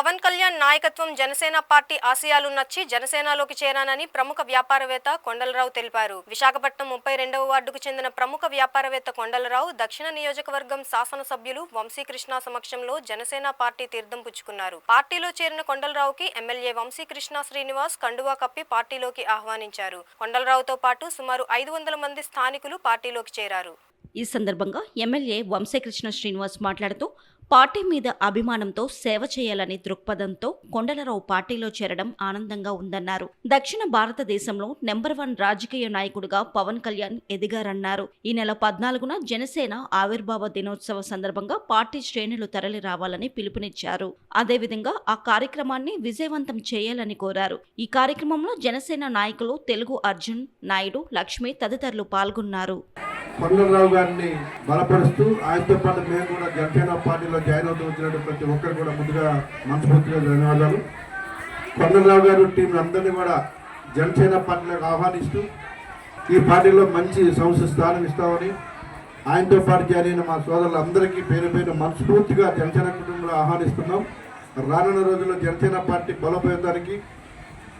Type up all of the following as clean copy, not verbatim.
పవన్ కళ్యాణ్ నాయకత్వం జనసేన పార్టీ ఆశయాలు నచ్చి జనసేనలోకి చేరానని ప్రముఖ వ్యాపారవేత్త కొండలరావు తెలిపారు. విశాఖపట్నం 32వ వార్డుకు చెందిన ప్రముఖ వ్యాపారవేత్త కొండలరావు దక్షిణ నియోజకవర్గం శాసనసభ్యులు వంశీకృష్ణ సమక్షంలో జనసేన పార్టీ తీర్థం పుచ్చుకున్నారు. పార్టీలో చేరిన కొండలరావుకి ఎమ్మెల్యే వంశీకృష్ణ శ్రీనివాస్ కండువా కప్పి పార్టీలోకి ఆహ్వానించారు. కొండలరావుతో పాటు సుమారు 500 మంది స్థానికులు పార్టీలోకి చేరారు. ఈ సందర్భంగా ఎమ్మెల్యే వంశీకృష్ణ శ్రీనివాస్ మాట్లాడుతూ పార్టీ మీద అభిమానంతో సేవ చేయాలనే దృక్పథంతో కొండలరావు పార్టీలో చేరడం ఆనందంగా ఉందన్నారు. దక్షిణ భారతదేశంలో నెంబర్ 1 రాజకీయ నాయకుడిగా పవన్ కళ్యాణ్ ఎదిగారన్నారు. ఈ నెల 14న జనసేన ఆవిర్భావ దినోత్సవ సందర్భంగా పార్టీ శ్రేణులు తరలి రావాలని పిలుపునిచ్చారు. అదేవిధంగా ఆ కార్యక్రమాన్ని విజయవంతం చేయాలని కోరారు. ఈ కార్యక్రమంలో జనసేన నాయకులు తెలుగు అర్జున్, నాయుడు, లక్ష్మి తదితరులు పాల్గొన్నారు. కొండలరావు గారిని బలపరుస్తూ ఆయనతో పాటు మేము కూడా జనసేన పార్టీలో జాయిన్ అవుతూ వచ్చినట్టు ప్రతి ఒక్కరు కూడా ముందుగా మనస్ఫూర్తిగా ధన్యవాదాలు. కొండలరావు గారు టీం అందరినీ కూడా జనసేన పార్టీలోకి ఆహ్వానిస్తూ ఈ పార్టీలో మంచి సంస్థ స్థానం ఇస్తామని ఆయనతో పాటు జాయిన్ అయిన మా సోదరులందరికీ పేరు పేరు మనస్ఫూర్తిగా జనసేన కుటుంబంలో ఆహ్వానిస్తున్నాం. రానున్న రోజుల్లో జనసేన పార్టీ బలోపేతానికి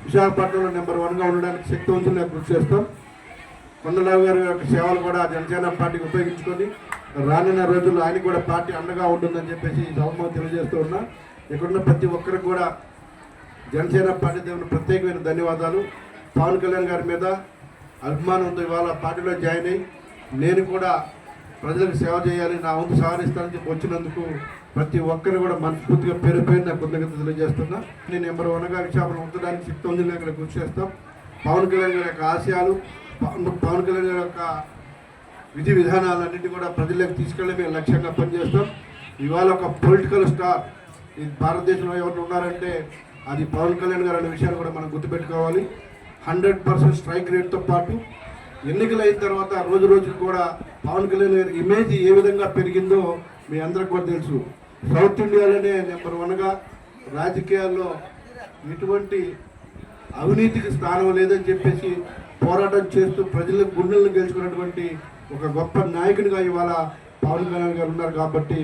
విశాఖపట్నంలో నెంబర్ 1గా ఉండడానికి శక్తివంతంగా కృషి చేస్తాం. కొండలరావు గారి యొక్క సేవలు కూడా జనసేన పార్టీకి ఉపయోగించుకొని రానున్న రోజుల్లో ఆయన కూడా పార్టీ అండగా ఉంటుందని చెప్పేసి ఈ సభలో తెలియజేస్తూ ఉన్నా. ఇక్కడున్న ప్రతి ఒక్కరికి కూడా జనసేన పార్టీ తరఫున ప్రత్యేకమైన ధన్యవాదాలు. పవన్ కళ్యాణ్ గారి మీద అభిమానంతో ఇవాళ పార్టీలో జాయిన్ అయ్యి నేను కూడా ప్రజలకు సేవ చేయాలి, నా వంతు సహకరిస్తానని చెప్పి వచ్చినందుకు ప్రతి ఒక్కరు కూడా మనస్ఫూర్తిగా పేరు నా కృతజ్ఞత తెలియజేస్తున్నా. నేను నెంబర్ 1గా విశాఖపట్నం ఉంచడానికి శక్తివంతంగా ఇక్కడ కృషి చేస్తాం. పవన్ కళ్యాణ్ గారి యొక్క ఆశయాలు, పవన్ కళ్యాణ్ గారి యొక్క విధి విధానాలన్నింటి కూడా ప్రజలకు తీసుకెళ్ళి మేము లక్ష్యంగా పనిచేస్తాం. ఇవాళ ఒక పొలిటికల్ స్టార్ ఈ భారతదేశంలో ఎవరు ఉన్నారంటే అది పవన్ కళ్యాణ్ గారు అనే విషయాన్ని కూడా మనం గుర్తుపెట్టుకోవాలి. 100% స్ట్రైక్ రేట్తో పాటు ఎన్నికలు అయిన తర్వాత రోజు రోజుకు కూడా పవన్ కళ్యాణ్ గారి ఇమేజ్ ఏ విధంగా పెరిగిందో మీ అందరికి కూడా తెలుసు. సౌత్ ఇండియాలోనే నెంబర్ 1గా రాజకీయాల్లో ఎటువంటి అవినీతికి స్థానం లేదని చెప్పేసి పోరాటం చేస్తూ ప్రజల గుండెలను గెలుచుకున్నటువంటి ఒక గొప్ప నాయకునిగా ఇవాళ పవన్ కళ్యాణ్ గారు ఉన్నారు. కాబట్టి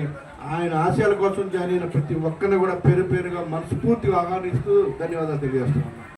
ఆయన ఆశయాల కోసం జాయిన్ అయిన ప్రతి ఒక్కరిని కూడా పేరు పేరుగా మనస్ఫూర్తిగా ఆహ్వానిస్తూ ధన్యవాదాలు తెలియజేస్తున్నాను.